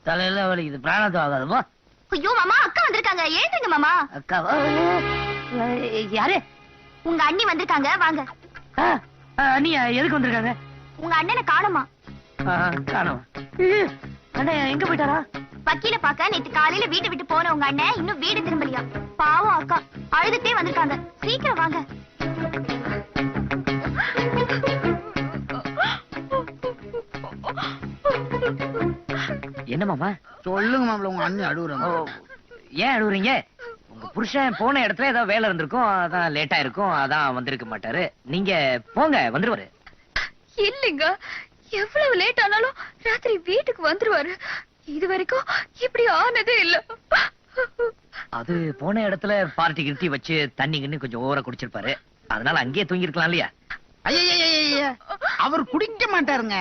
தலையில வலிக்குது, பிராணத்தை ஆகாதுமா. ஐயோ மாமா, அக்கா வந்திருக்காங்க, ஏந்துங்க மாமா. அக்கா யாரு? உங்க அண்ணி வந்திருக்காங்க, வாங்க. அண்ணி எதுக்கு வந்திருக்காங்க? உங்க அண்ணனை காணுமா? காணோம். அண்ணன் எங்க போயிட்டாரா? வக்கீல பாக்க நேத்து காலையில வீட்டை விட்டு போன உங்க அண்ணன் இன்னும் வீடு திரும்பலையா. பாவம் அக்கா அழுதுட்டே வந்திருக்காங்க, சீக்கிரம் வாங்க. என்ன மாமா? சொல்லுங்க மாப்பிள்ள, உங்க அண்ணி அழுகுறாங்க. ஏன் அழுகுறீங்க? உங்க புருஷன் போன இடத்துல ஏதாவது வேலை இருந்திருக்கும், அதான் லேட்டா இருக்கும், அதான் வந்திருக்க மாட்டாரு. நீங்க போங்க, வந்துருவாரு. இல்லைங்க, எவ்வளவு லேட் ஆனாலும் ராத்திரி வீட்டுக்கு வந்துருவாரு. இது வரைக்கும் இப்படி ஆனதே இல்ல. அது போன இடத்துல பார்ட்டி கிருத்தி வச்சு தண்ணி கிண்ணி கொஞ்சம் ஓவரா குடிச்சிருப்பாரு, அதனால அங்கேயே தூங்கி இருக்கலாம் இல்லையா? ஐயா, அவர் குடிக்க மாட்டாருங்க.